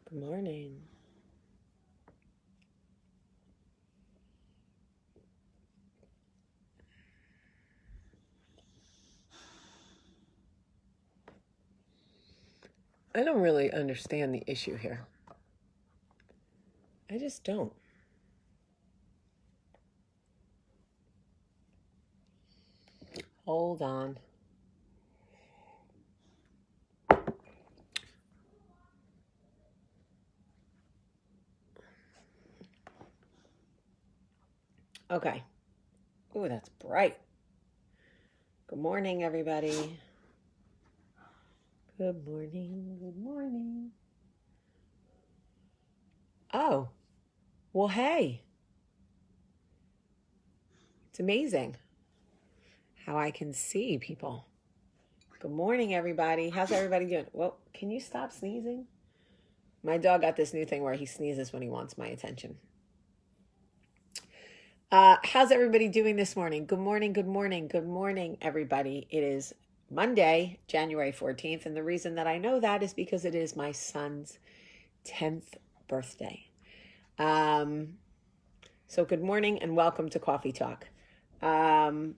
Good morning. I don't really understand the issue here. I just don't. Hold on. Okay. Ooh, that's bright. Good morning, everybody. Good morning. Good morning. Oh, well, hey. It's amazing how I can see people. Good morning, everybody. How's everybody doing? Well, can you stop sneezing? My dog got this new thing where he sneezes when he wants my attention. How's everybody doing this morning? Good morning, good morning, good morning, everybody. It is Monday, January 14th, and the reason that I know that is because it is my son's 10th birthday. So good morning and welcome to Coffee Talk. Thank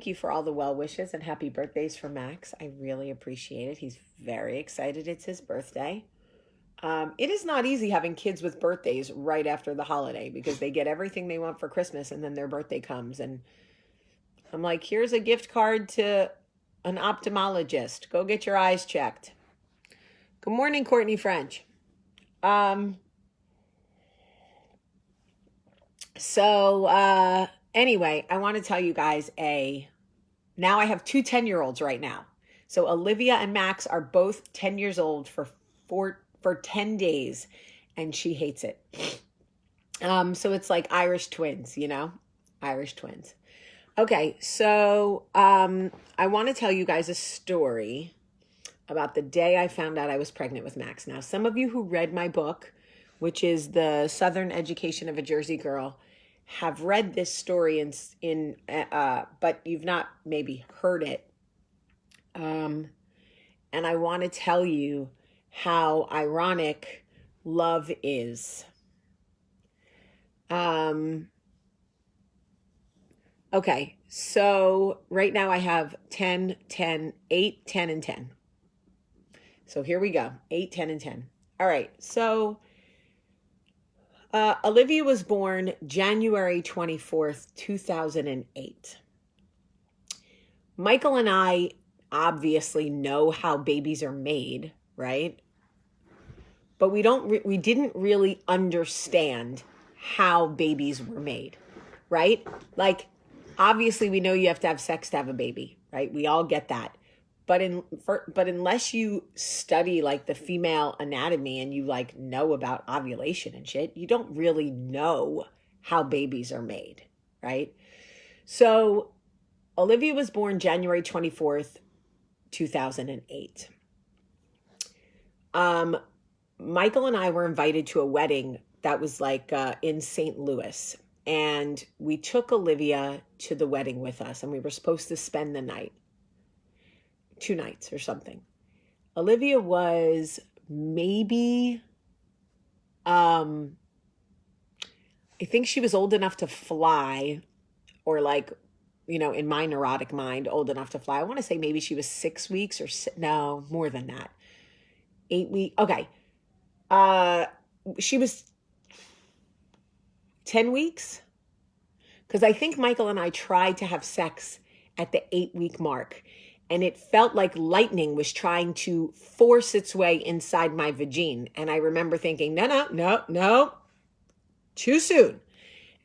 you for all the well wishes and happy birthdays for Max. I really appreciate it. He's very excited it's his birthday. It is not easy having kids with birthdays right after the holiday because they get everything they want for Christmas and then their birthday comes and I'm like, here's a gift card to an ophthalmologist. Go get your eyes checked. Good morning, Courtney French. Anyway, I want to tell you guys now I have two 10-year-olds right now. So Olivia and Max are both 10 years old for 10 days and she hates it. So it's like Irish twins, Irish twins. Okay, so I want to tell you guys a story about the day I found out I was pregnant with Max. Now, some of you who read my book, which is The Southern Education of a Jersey Girl, have read this story but you've not maybe heard it. And I want to tell you how ironic love is. Okay, so right now I have 10, 10, 8, 10, and 10. So here we go, 8, 10, and 10. All right, so Olivia was born January 24th, 2008. Michael and I obviously know how babies are made, right? But we didn't really understand how babies were made, right? Like, obviously we know you have to have sex to have a baby, right? We all get that. But unless you study like the female anatomy and you like know about ovulation and shit, you don't really know how babies are made, right? So Olivia was born January 24th, 2008. Michael and I were invited to a wedding that was like in St. Louis. And we took Olivia to the wedding with us and we were supposed to spend the night. 2 nights or something. Olivia was maybe, I think she was old enough to fly or like, in my neurotic mind, old enough to fly. I want to say maybe she was 6 weeks or no, more than that. 8 weeks. Okay. She was 10 weeks. Because I think Michael and I tried to have sex at the 8-week mark. And it felt like lightning was trying to force its way inside my vagina. And I remember thinking, no, too soon.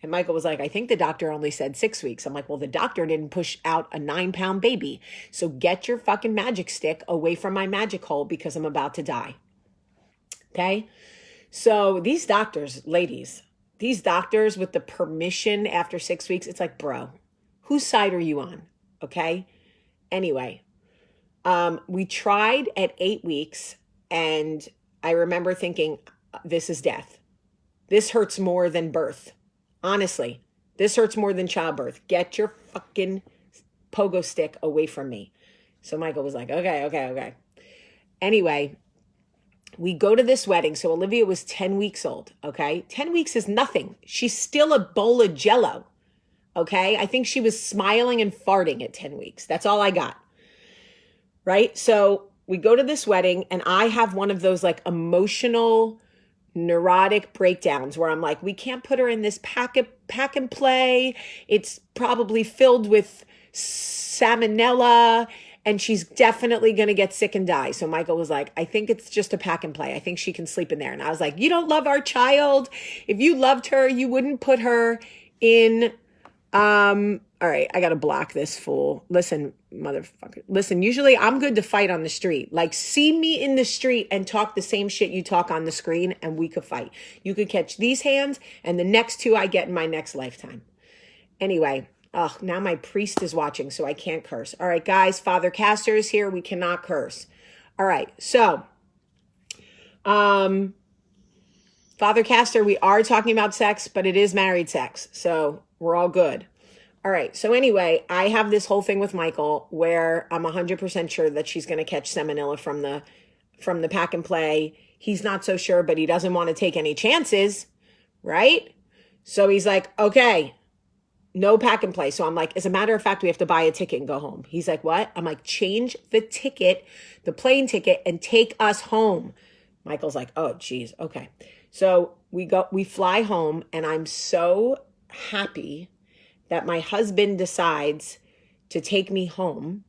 And Michael was like, I think the doctor only said 6 weeks. I'm like, well, the doctor didn't push out a 9-pound baby. So get your fucking magic stick away from my magic hole because I'm about to die. Okay? So these doctors, ladies, these doctors with the permission after 6 weeks, it's like, bro, whose side are you on? Okay? Anyway, we tried at 8 weeks and I remember thinking, this is death. This hurts more than birth. Honestly, this hurts more than childbirth. Get your fucking pogo stick away from me. So Michael was like, okay. Anyway, we go to this wedding. So Olivia was 10 weeks old, okay? 10 weeks is nothing. She's still a bowl of jello, okay? I think she was smiling and farting at 10 weeks. That's all I got, right? So we go to this wedding, and I have one of those like emotional, neurotic breakdowns where I'm like, we can't put her in this pack and play. It's probably filled with salmonella, and she's definitely going to get sick and die. So Michael was like, I think it's just a pack and play. I think she can sleep in there. And I was like, you don't love our child. If you loved her, you wouldn't put her in, all right, I got to block this fool. Listen, motherfucker. Listen, usually I'm good to fight on the street. Like, see me in the street and talk the same shit you talk on the screen, and we could fight. You could catch these hands, and the next two I get in my next lifetime. Anyway, now my priest is watching, so I can't curse. All right, guys, Father Castor is here. We cannot curse. All right, so, Father Castor, we are talking about sex, but it is married sex, so we're all good. All right, so anyway, I have this whole thing with Michael where I'm 100% sure that she's going to catch salmonella from the pack and play. He's not so sure, but he doesn't want to take any chances, right? So he's like, okay, no pack and play. So I'm like, as a matter of fact, we have to buy a ticket and go home. He's like, what? I'm like, change the ticket, the plane ticket, and take us home. Michael's like, oh, geez, okay. So we fly home, and I'm so happy that my husband decides to take me home.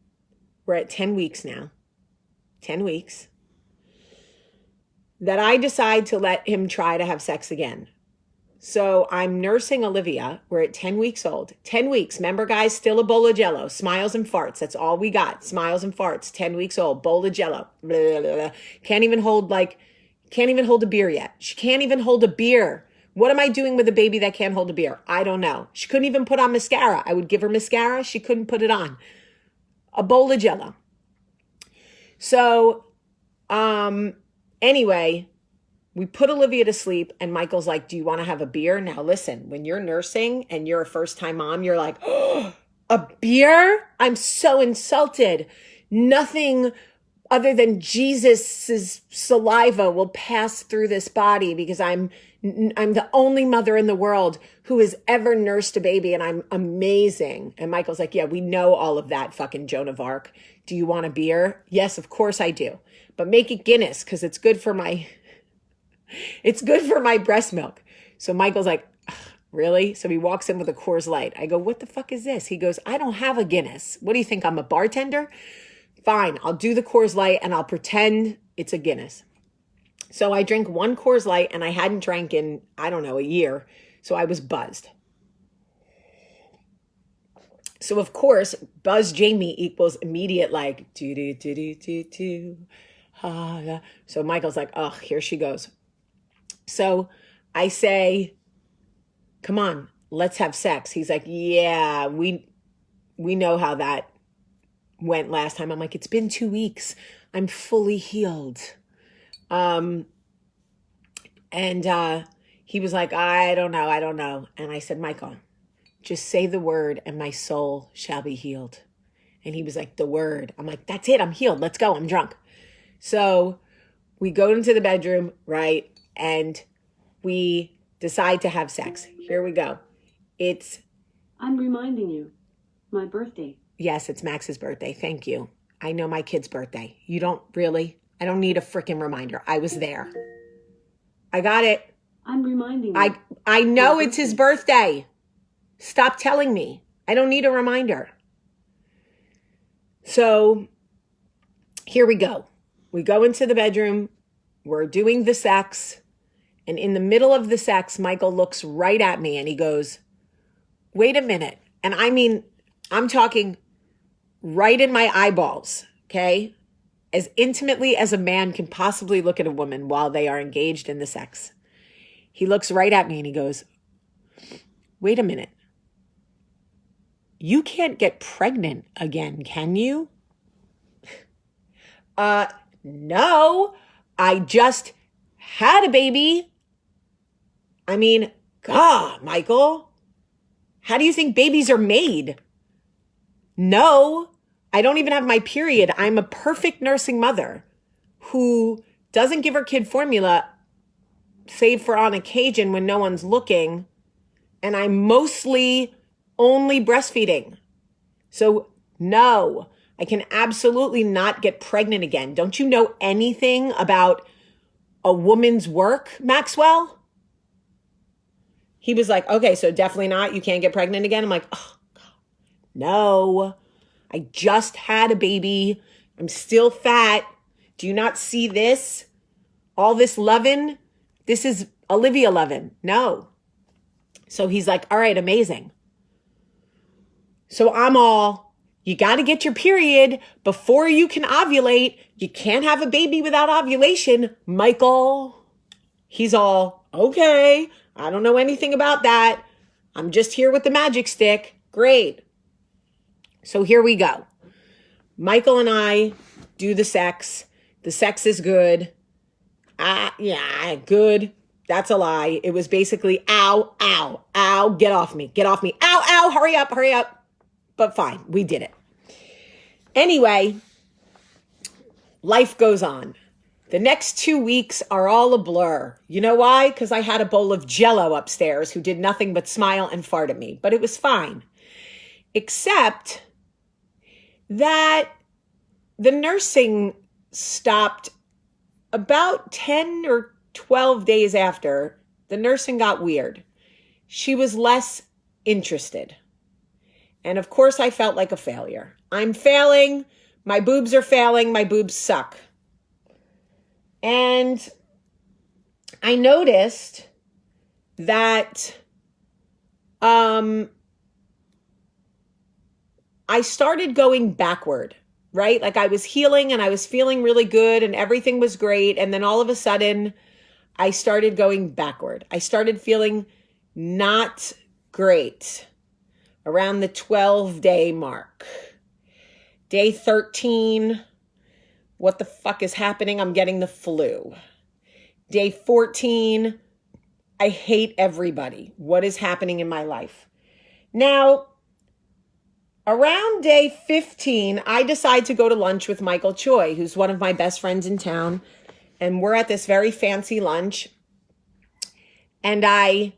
We're at 10 weeks now. 10 weeks. That I decide to let him try to have sex again. So I'm nursing Olivia. We're at 10 weeks old. 10 weeks. Remember, guys, still a bowl of jello. Smiles and farts. That's all we got. Smiles and farts. 10 weeks old. Bowl of jello. Blah, blah, blah. Can't even hold a beer yet. She can't even hold a beer. What am I doing with a baby that can't hold a beer? I don't know. She couldn't even put on mascara. I would give her mascara. She couldn't put it on. A bowl of jello. So, anyway, we put Olivia to sleep, and Michael's like, do you want to have a beer? Now, listen, when you're nursing and you're a first-time mom, you're like, oh, a beer? I'm so insulted. Nothing other than Jesus's saliva will pass through this body because I'm the only mother in the world who has ever nursed a baby, and I'm amazing. And Michael's like, yeah, we know all of that, fucking Joan of Arc. Do you want a beer? Yes, of course I do. But make it Guinness because it's good for my breast milk. So Michael's like, really? So he walks in with a Coors Light. I go, what the fuck is this? He goes, I don't have a Guinness. What do you think? I'm a bartender? Fine, I'll do the Coors Light and I'll pretend it's a Guinness. So I drink one Coors Light, and I hadn't drank in, I don't know, a year. So I was buzzed. So of course, buzz Jamie equals immediate like, do do do do do do. So Michael's like, oh, here she goes. So I say, come on, let's have sex. He's like, yeah, we know how that went last time. I'm like, it's been 2 weeks. I'm fully healed. And he was like, I don't know. And I said, Michael, just say the word and my soul shall be healed. And he was like, the word. I'm like, that's it. I'm healed. Let's go. I'm drunk. So we go into the bedroom, right? And we decide to have sex. Here we go. I'm reminding you, my birthday. Yes, it's Max's birthday. Thank you. I know my kid's birthday. You don't really? I don't need a freaking reminder. I was there. I got it. I'm reminding you. I know it's his birthday. Stop telling me. I don't need a reminder. So here we go. We go into the bedroom. We're doing the sex. And in the middle of the sex, Michael looks right at me and he goes, wait a minute. And I mean, I'm talking right in my eyeballs, okay? As intimately as a man can possibly look at a woman while they are engaged in the sex. He looks right at me and he goes, wait a minute. You can't get pregnant again, can you? No, I just had a baby. I mean, God, Michael, how do you think babies are made? No, I don't even have my period. I'm a perfect nursing mother who doesn't give her kid formula save for on occasion when no one's looking, and I'm mostly only breastfeeding. So no, I can absolutely not get pregnant again. Don't you know anything about a woman's work, Maxwell? He was like, okay, so definitely not. You can't get pregnant again. I'm like, oh, no, I just had a baby. I'm still fat. Do you not see this? All this lovin'? This is Olivia lovin'. No. So he's like, all right, amazing. So I'm all, you got to get your period before you can ovulate. You can't have a baby without ovulation, Michael. He's all, okay, I don't know anything about that. I'm just here with the magic stick. Great. So here we go. Michael and I do the sex. The sex is good. Yeah, good. That's a lie. It was basically, ow, ow, ow, get off me, ow, ow, hurry up. But fine, we did it. Anyway, life goes on. The next 2 weeks are all a blur. You know why? Because I had a bowl of Jell-O upstairs who did nothing but smile and fart at me. But it was fine. Except that the nursing stopped about 10 or 12 days after. The nursing got weird. She was less interested. And of course, I felt like a failure. I'm failing. My boobs are failing. My boobs suck. And I noticed that I started going backward, right? Like I was healing and I was feeling really good and everything was great. And then all of a sudden, I started going backward. I started feeling not great around the 12-day mark. Day 13, what the fuck is happening? I'm getting the flu. Day 14, I hate everybody. What is happening in my life? Now, around day 15, I decide to go to lunch with Michael Choi, who's one of my best friends in town. And we're at this very fancy lunch. And I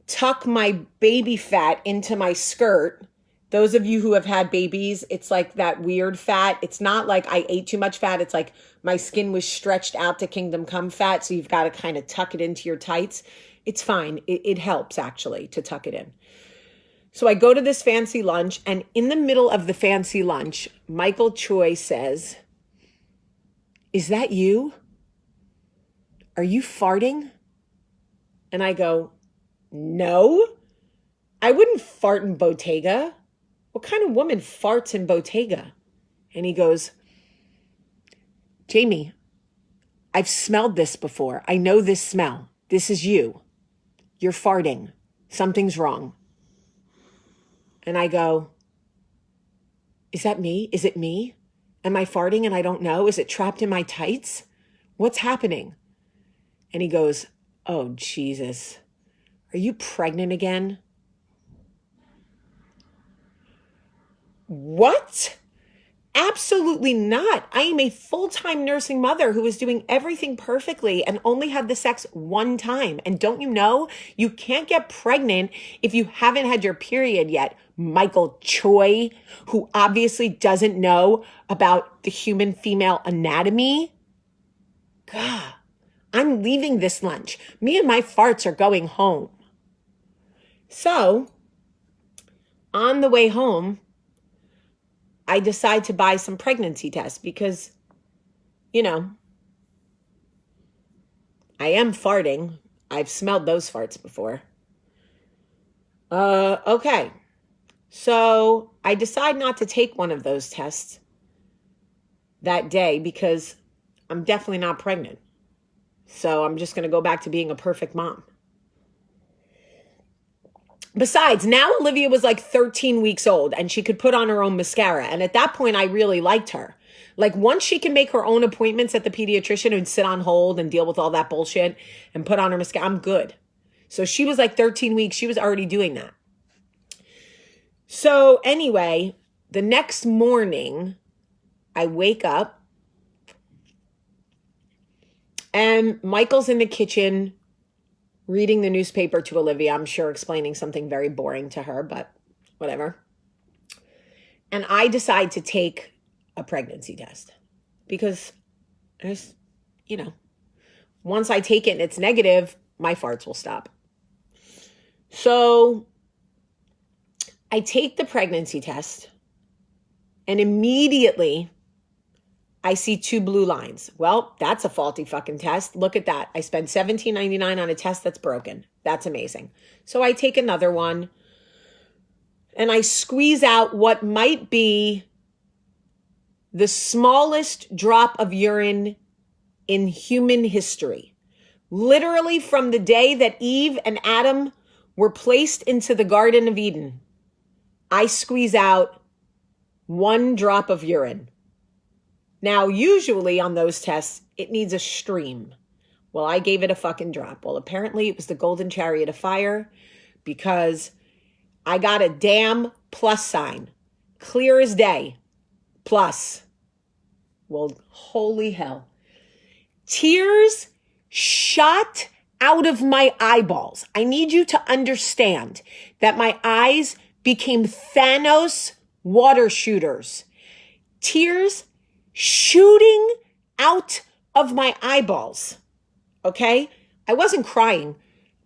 tuck my baby fat into my skirt. Those of you who have had babies, it's like that weird fat. It's not like I ate too much fat. It's like my skin was stretched out to kingdom come fat. So you've got to kind of tuck it into your tights. It's fine. It helps actually to tuck it in. So I go to this fancy lunch, and in the middle of the fancy lunch, Michael Choi says, "Is that you? Are you farting?" And I go, "No, I wouldn't fart in Bottega. What kind of woman farts in Bottega?" And he goes, "Jamie, I've smelled this before. I know this smell. This is you. You're farting. Something's wrong." And I go, "Is that me? Is it me? Am I farting and I don't know? Is it trapped in my tights? What's happening?" And he goes, "Oh, Jesus. Are you pregnant again?" What? Absolutely not. I am a full-time nursing mother who is doing everything perfectly and only had the sex one time. And don't you know, you can't get pregnant if you haven't had your period yet. Michael Choi, who obviously doesn't know about the human female anatomy. God, I'm leaving this lunch. Me and my farts are going home. So, on the way home, I decide to buy some pregnancy tests because, you know, I am farting. I've smelled those farts before. Okay. So I decide not to take one of those tests that day because I'm definitely not pregnant. So I'm just going to go back to being a perfect mom. Besides, now Olivia was like 13 weeks old and she could put on her own mascara. And at that point, I really liked her. Like once she can make her own appointments at the pediatrician and sit on hold and deal with all that bullshit and put on her mascara, I'm good. So she was like 13 weeks. She was already doing that. So anyway, the next morning, I wake up And Michael's in the kitchen reading the newspaper to Olivia, I'm sure explaining something very boring to her, but whatever. And I decide to take a pregnancy test because there's, once I take it and it's negative, my farts will stop. So I take the pregnancy test and immediately I see 2 blue lines. Well, that's a faulty fucking test. Look at that. I spent $17.99 on a test that's broken. That's amazing. So I take another one and I squeeze out what might be the smallest drop of urine in human history. Literally from the day that Eve and Adam were placed into the Garden of Eden, I squeeze out 1 drop of urine. Now, usually on those tests, it needs a stream. Well, I gave it a fucking drop. Well, apparently it was the golden chariot of fire because I got a damn plus sign. Clear as day. Plus. Well, holy hell. Tears shot out of my eyeballs. I need you to understand that my eyes became Thanos water shooters. Tears shooting out of my eyeballs. Okay? I wasn't crying.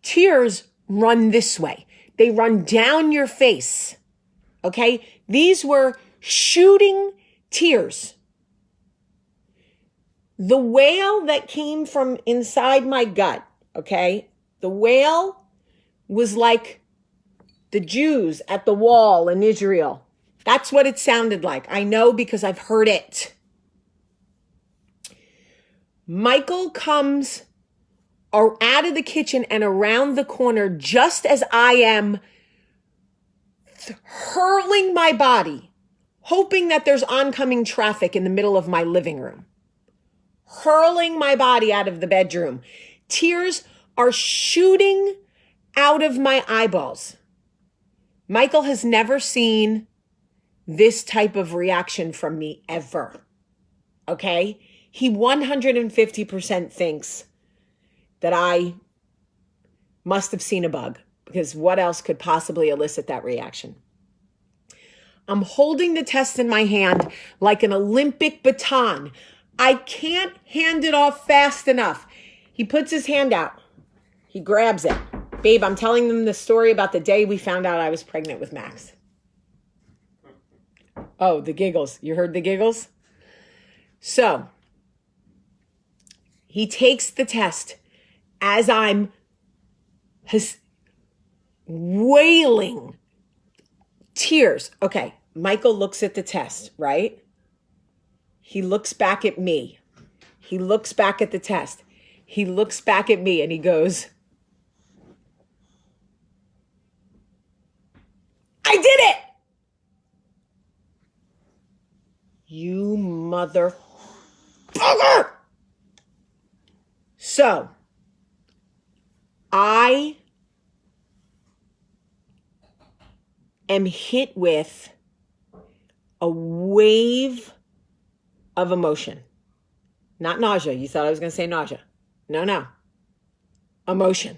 Tears run this way. They run down your face. Okay? These were shooting tears. The wail that came from inside my gut, okay? The wail was like the Jews at the wall in Israel. That's what it sounded like. I know because I've heard it. Michael comes out of the kitchen and around the corner just as I am hurling my body, hoping that there's oncoming traffic in the middle of my living room. Hurling my body out of the bedroom. Tears are shooting out of my eyeballs. Michael has never seen this type of reaction from me ever. Okay? He 150% thinks that I must have seen a bug because what else could possibly elicit that reaction? I'm holding the test in my hand like an Olympic baton. I can't hand it off fast enough. He puts his hand out. He grabs it. Babe, I'm telling them the story about the day we found out I was pregnant with Max. Oh, the giggles. You heard the giggles? So, he takes the test as I'm wailing tears. Okay, Michael looks at the test, right? He looks back at me. He looks back at the test. He looks back at me and he goes, I did it! You motherfucker! So, I am hit with a wave of emotion. Not nausea. You thought I was going to say nausea. No. Emotion.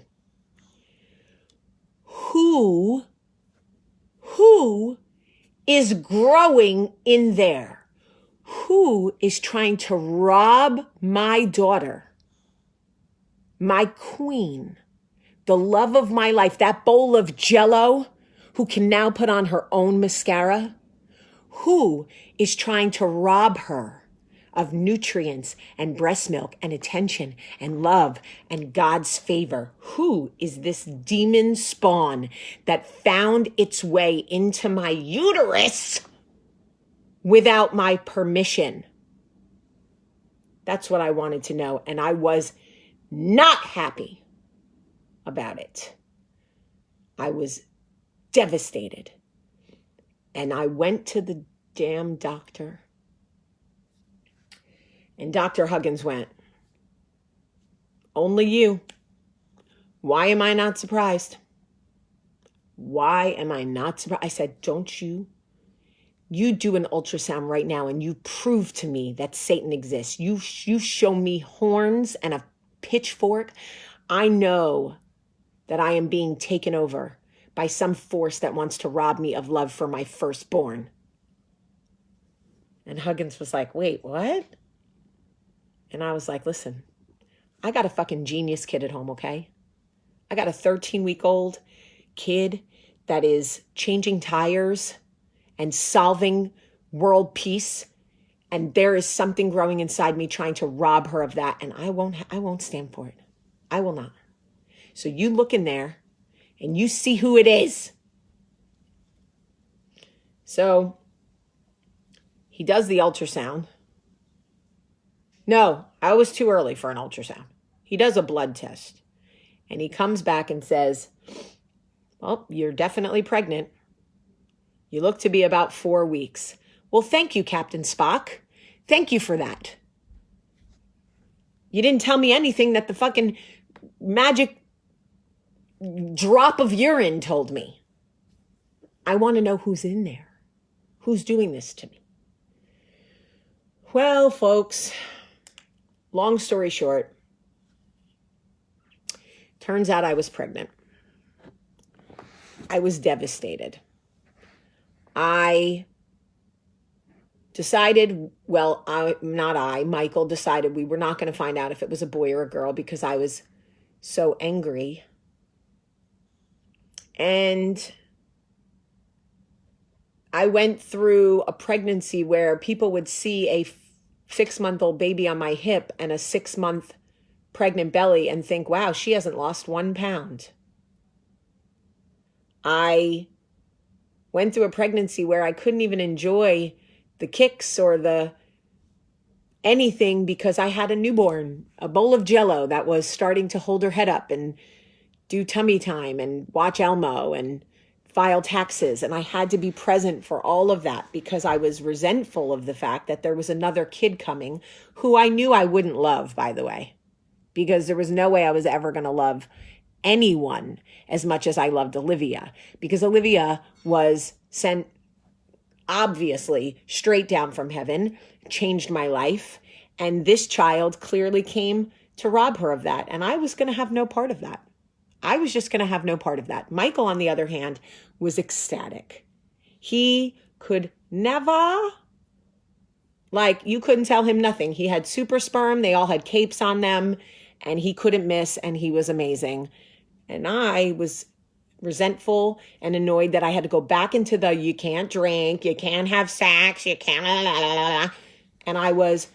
Who is growing in there? Who is trying to rob my daughter, my queen, the love of my life, that bowl of Jell-O, who can now put on her own mascara? Who is trying to rob her of nutrients and breast milk and attention and love and God's favor? Who is this demon spawn that found its way into my uterus without my permission? That's what I wanted to know. And I was not happy about it. I was devastated. And I went to the damn doctor. And Dr. Huggins went, only you. Why am I not surprised? Why am I not surprised? I said, don't you do an ultrasound right now and you prove to me that Satan exists. You show me horns and a pitchfork. I know that I am being taken over by some force that wants to rob me of love for my firstborn. And Huggins was like, wait, what? And I was like, listen, I got a fucking genius kid at home, okay? I got a 13-week-old kid that is changing tires and solving world peace. And there is something growing inside me trying to rob her of that. And I won't stand for it. I will not. So you look in there and you see who it is. So he does the ultrasound. No, I was too early for an ultrasound. He does a blood test. And he comes back and says, well, you're definitely pregnant. You look to be about 4 weeks. Well, thank you, Captain Spock. Thank you for that. You didn't tell me anything that the fucking magic drop of urine told me. I want to know who's in there. Who's doing this to me? Well, folks, long story short, turns out I was pregnant. I was devastated. I decided, Michael decided we were not going to find out if it was a boy or a girl because I was so angry. And I went through a pregnancy where people would see a 6-month-old baby on my hip and a 6-month pregnant belly and think, wow, she hasn't lost 1 pound. I went through a pregnancy where I couldn't even enjoy the kicks or the anything because I had a newborn, a bowl of Jell-O that was starting to hold her head up and do tummy time and watch Elmo and file taxes. And I had to be present for all of that because I was resentful of the fact that there was another kid coming who I knew I wouldn't love, by the way, because there was no way I was ever going to love anyone as much as I loved Olivia, because Olivia was sent obviously straight down from heaven, changed my life. And this child clearly came to rob her of that. And I was going to have no part of that. I was just going to have no part of that. Michael, on the other hand, was ecstatic. He could never, you couldn't tell him nothing. He had super sperm. They all had capes on them and he couldn't miss. And he was amazing. And I was resentful and annoyed that I had to go back into the, you can't drink, you can't have sex, you can't, blah, blah, blah. And I was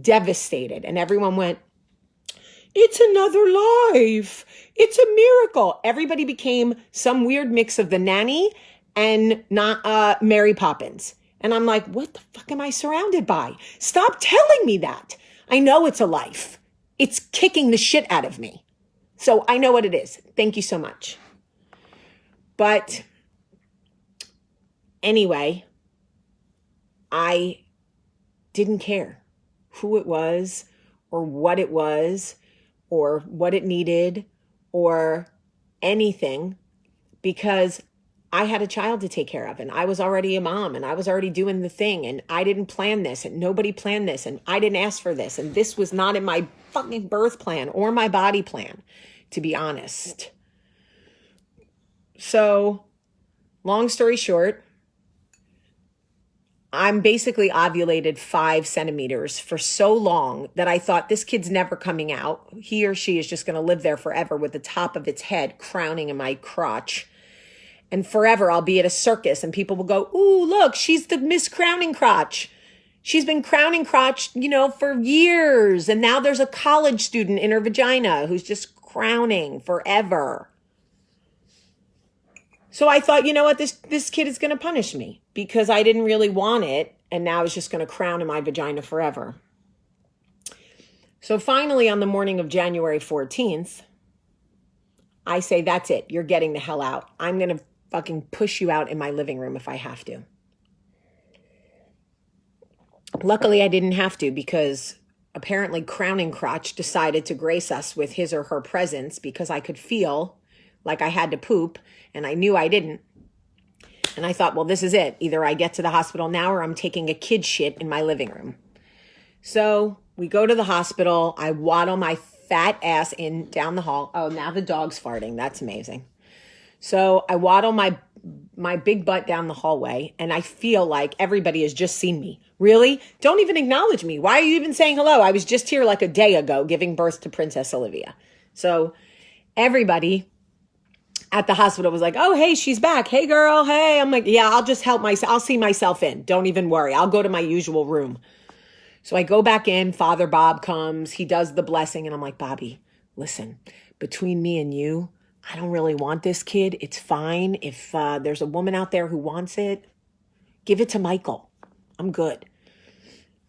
devastated. And everyone went, it's another life. It's a miracle. Everybody became some weird mix of the nanny and not Mary Poppins. And I'm like, what the fuck am I surrounded by? Stop telling me that. I know it's a life. It's kicking the shit out of me. So I know what it is. Thank you so much. But anyway, I didn't care who it was or what it was or what it needed or anything, because I had a child to take care of and I was already a mom and I was already doing the thing and I didn't plan this and nobody planned this and I didn't ask for this and this was not in my fucking birth plan or my body plan, to be honest. So, long story short, I'm basically ovulated 5 centimeters for so long that I thought this kid's never coming out. He or she is just going to live there forever with the top of its head crowning in my crotch. And forever I'll be at a circus and people will go, ooh, look, she's the Miss Crowning Crotch. She's been crowning crotch, for years. And now there's a college student in her vagina who's just crowning forever. So I thought, you know what, this kid is going to punish me because I didn't really want it. And now it's just going to crown in my vagina forever. So finally, on the morning of January 14th, I say, that's it. You're getting the hell out. I'm going to fucking push you out in my living room if I have to. Luckily, I didn't have to because apparently Crowning Crotch decided to grace us with his or her presence because I could feel like I had to poop and I knew I didn't. And I thought, well, this is it. Either I get to the hospital now or I'm taking a kid shit in my living room. So we go to the hospital. I waddle my fat ass in down the hall. Oh, now the dog's farting. That's amazing. So I waddle my big butt down the hallway, and I feel like everybody has just seen me. Really? Don't even acknowledge me. Why are you even saying hello? I was just here like a day ago giving birth to Princess Olivia. So everybody at the hospital was like, oh, hey, she's back. Hey, girl. Hey. I'm like, yeah, I'll just help myself. I'll see myself in. Don't even worry. I'll go to my usual room. So I go back in. Father Bob comes. He does the blessing. And I'm like, Bobby, listen, between me and you, I don't really want this kid. It's fine. If there's a woman out there who wants it, give it to Michael. I'm good.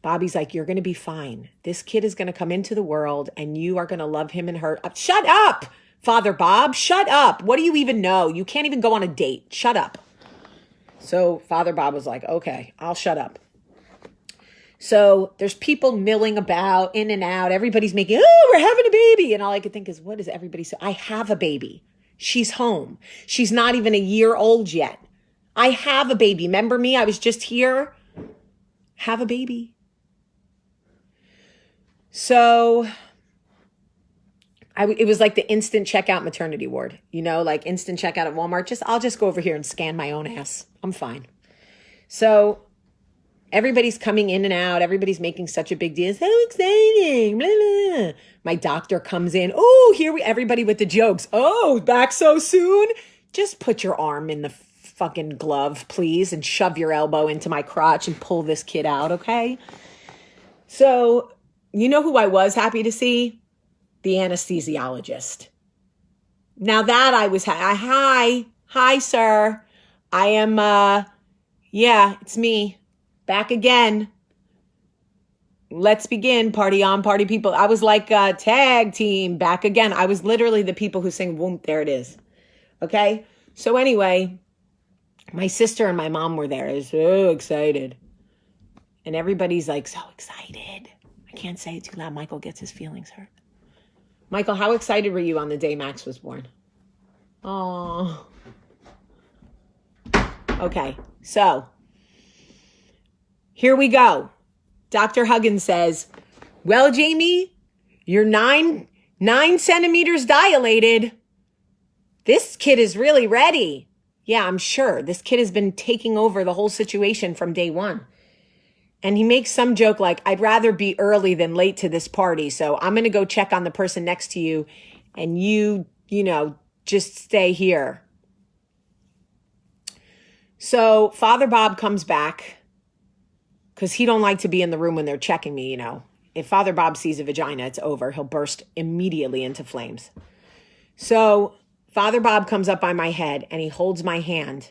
Bobby's like, you're going to be fine. This kid is going to come into the world and you are going to love him and her. Shut up, Father Bob. Shut up. What do you even know? You can't even go on a date. Shut up. So Father Bob was like, okay, I'll shut up. So there's people milling about in and out. Everybody's making, oh, we're having a baby. And all I could think is, what is everybody saying? I have a baby. She's home. She's not even a year old yet. I have a baby. Remember me? I was just here. Have a baby. So it was like the instant checkout maternity ward, like instant checkout at Walmart. I'll just go over here and scan my own ass. I'm fine. So everybody's coming in and out. Everybody's making such a big deal. So exciting. Blah, blah. My doctor comes in. Oh, everybody with the jokes. Oh, back so soon? Just put your arm in the fucking glove, please, and shove your elbow into my crotch and pull this kid out, okay? So, you know who I was happy to see? The anesthesiologist. Now that I was, hi, sir. I am, yeah, it's me. Back again. Let's begin. Party on, party people. I was like a tag team. Back again. I was literally the people who sing, boom, there it is. Okay? So anyway, my sister and my mom were there. I was so excited. And everybody's like, so excited. I can't say it too loud. Michael gets his feelings hurt. Michael, how excited were you on the day Max was born? Oh. Okay, so here we go. Dr. Huggins says, well, Jamie, you're 9 centimeters dilated. This kid is really ready. Yeah, I'm sure. This kid has been taking over the whole situation from day one. And he makes some joke like, I'd rather be early than late to this party. So I'm going to go check on the person next to you. And you just stay here. So Father Bob comes back because he don't like to be in the room when they're checking me, If Father Bob sees a vagina, it's over. He'll burst immediately into flames. So Father Bob comes up by my head and he holds my hand.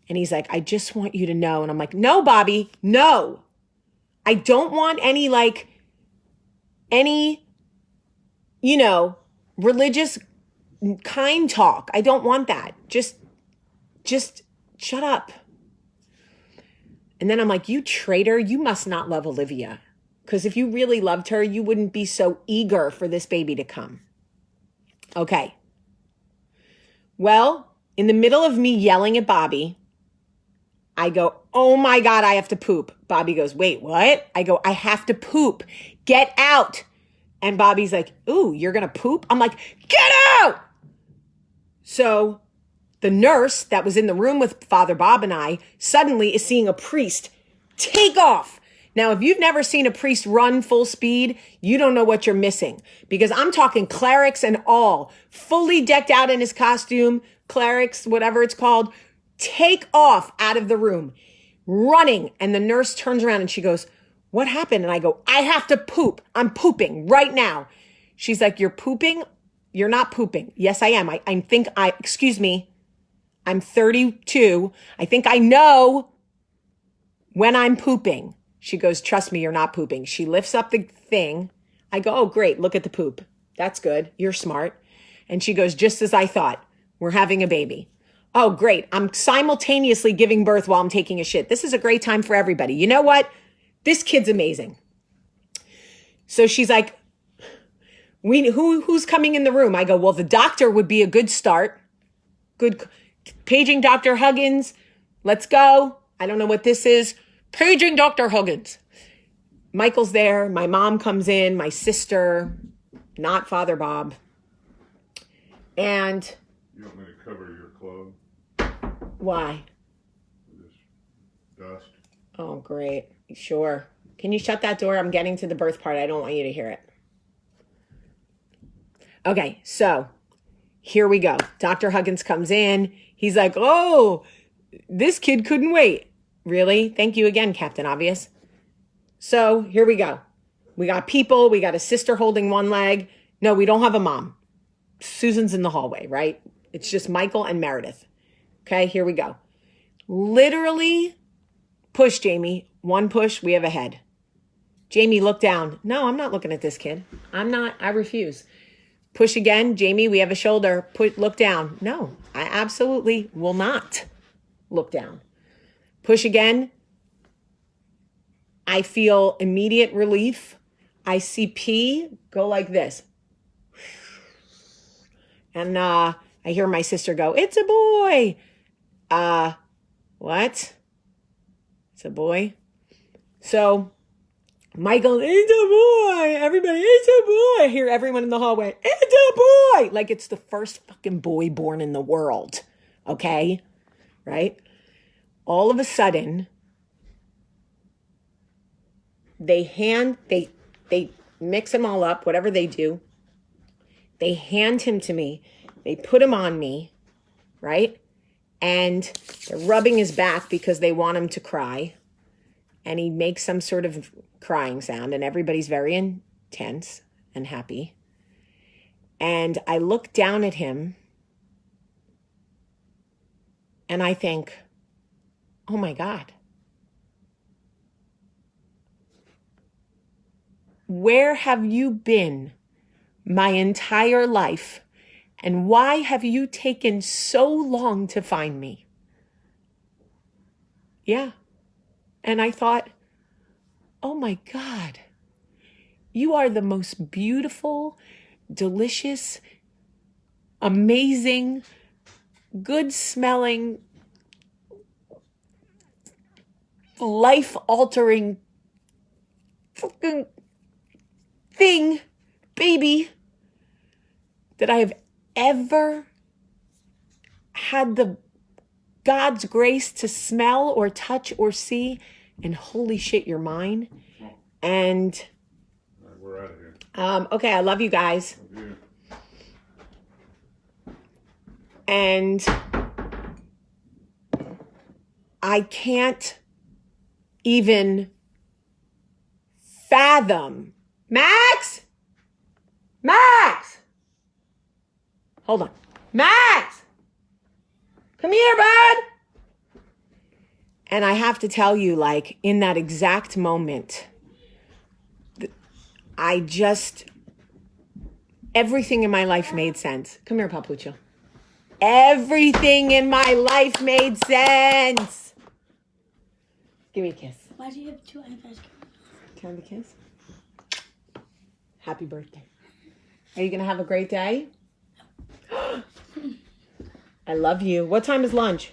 And he's like, I just want you to know. And I'm like, no, Bobby, no. I don't want any religious kind talk. I don't want that. Just shut up. And then I'm like, you traitor, you must not love Olivia. Because if you really loved her, you wouldn't be so eager for this baby to come. Okay. Well, in the middle of me yelling at Bobby, I go, oh my God, I have to poop. Bobby goes, wait, what? I go, I have to poop. Get out. And Bobby's like, ooh, you're going to poop? I'm like, get out. So the nurse that was in the room with Father Bob and I suddenly is seeing a priest take off. Now, if you've never seen a priest run full speed, you don't know what you're missing. Because I'm talking clerics and all, fully decked out in his costume, clerics, whatever it's called, take off out of the room, running. And the nurse turns around and she goes, what happened? And I go, I have to poop. I'm pooping right now. She's like, you're pooping? You're not pooping. Yes, I am. Excuse me. I'm 32. I think I know when I'm pooping. She goes, trust me, you're not pooping. She lifts up the thing. I go, oh, great. Look at the poop. That's good. You're smart. And she goes, just as I thought, we're having a baby. Oh, great. I'm simultaneously giving birth while I'm taking a shit. This is a great time for everybody. You know what? This kid's amazing. So she's like, who's coming in the room? I go, well, the doctor would be a good start. Good. Paging Dr. Huggins. Let's go. I don't know what this is. Paging Dr. Huggins. Michael's there. My mom comes in. My sister. not Father Bob. And You want me to cover your clothes? why? This dust. Oh, great. Sure. Can you shut that door? I'm getting to the birth part. I don't want you to hear it. Okay, so here we go. Dr. Huggins comes in. He's like, oh, this kid couldn't wait. Really? Thank you again, Captain Obvious. So here we go. We got people. We got a sister holding one leg. No, we don't have a mom. Susan's in the hallway, right? It's just Michael and Meredith. Okay, here we go. Literally push, Jamie. One push, we have a head. Jamie, look down. No, I'm not looking at this kid. I refuse. Push again. Jamie, we have a shoulder. Look down. No, I absolutely will not look down. Push again. I feel immediate relief. I see pee go like this. And I hear my sister go, it's a boy. What? It's a boy? So Michael, it's a boy. Everybody, it's a boy. I hear everyone in the hallway, it's a boy. Like it's the first fucking boy born in the world. Okay? Right? All of a sudden, they mix him all up, whatever they do. They hand him to me. They put him on me, right? And they're rubbing his back because they want him to cry. And he makes some sort of crying sound, and everybody's very intense and happy. And I look down at him, and I think, oh my God. Where have you been my entire life? And why have you taken so long to find me? Yeah. And I thought, oh my God, you are the most beautiful, delicious, amazing, good smelling, life-altering fucking thing, baby, that I have ever had the God's grace to smell or touch or see. And holy shit, you're mine. And we're out of here. Okay, I love you guys. Love you. And I can't even fathom. Max! Hold on. Max! Come here, bud! And I have to tell you, like, in that exact moment, everything in my life made sense. Come here, Papucho. Everything in my life made sense. Give me a kiss. Why do you have two ice cream? Can I have a kiss? Happy birthday. Are you going to have a great day? I love you. What time is lunch?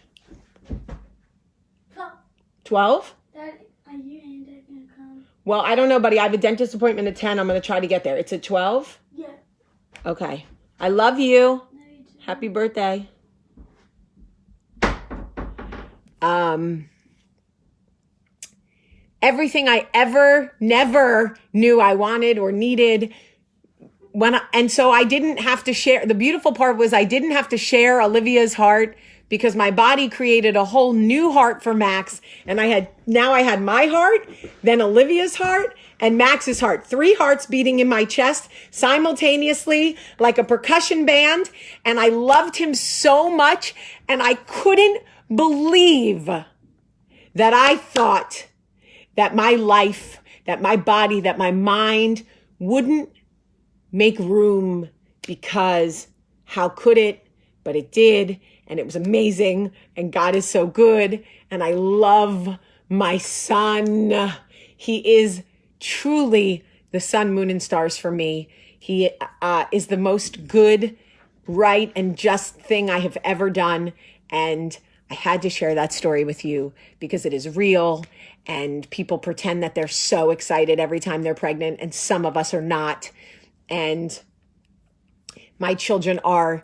12? Dad, are you and Dad gonna come? Well, I don't know, buddy. I have a dentist appointment at 10. I'm going to try to get there. It's at 12? Yeah. Okay. I love you. No, you too. Happy birthday. Everything I never knew I wanted or needed. And so I didn't have to share. The beautiful part was I didn't have to share Olivia's heart because my body created a whole new heart for Max. And I had my heart, then Olivia's heart, and Max's heart. 3 hearts beating in my chest simultaneously like a percussion band. And I loved him so much. And I couldn't believe that I thought that my life, that my body, that my mind wouldn't make room, because how could it? But it did. And it was amazing. And God is so good. And I love my son. He is truly the sun, moon, and stars for me. He is the most good, right, and just thing I have ever done. And I had to share that story with you because it is real. And people pretend that they're so excited every time they're pregnant. And some of us are not. And My children are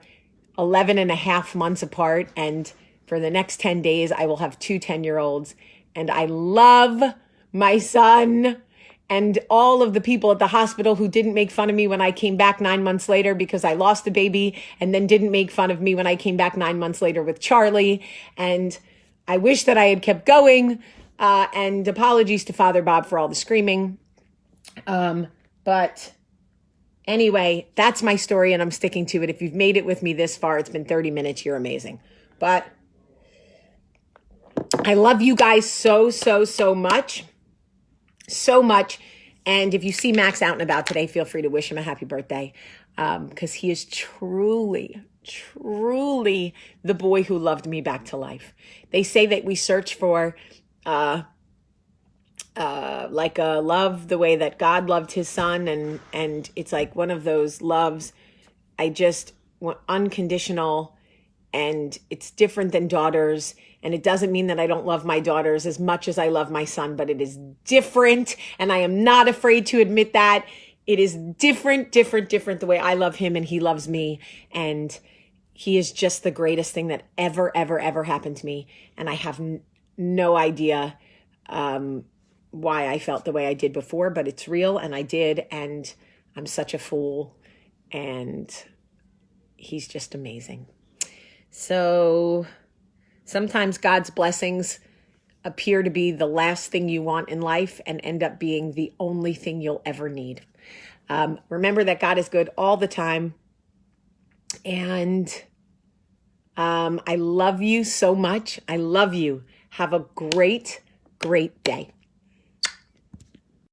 11 and a half months apart, and for the next 10 days, I will have two 10-year-olds. And I love my son and all of the people at the hospital who didn't make fun of me when I came back 9 months later because I lost a baby, and then didn't make fun of me when I came back 9 months later with Charlie. And I wish that I had kept going. And apologies to Father Bob for all the screaming. But anyway, that's my story, and I'm sticking to it. If you've made it with me this far, it's been 30 minutes. You're amazing. But I love you guys so, so, so much. So much. And if you see Max out and about today, feel free to wish him a happy birthday, because he is truly, truly the boy who loved me back to life. They say that we search for like a love the way that God loved his son, and it's like one of those loves. I just want unconditional, and it's different than daughters. And it doesn't mean that I don't love my daughters as much as I love my son, but it is different. And I am not afraid to admit that. It is different the way I love him and he loves me. And he is just the greatest thing that ever, ever, ever happened to me. And I have no idea why I felt the way I did before, but it's real, and I did. And I'm such a fool. And he's just amazing. So sometimes God's blessings appear to be the last thing you want in life and end up being the only thing you'll ever need. Remember that God is good all the time. And I love you so much. I love you. Have a great, great day.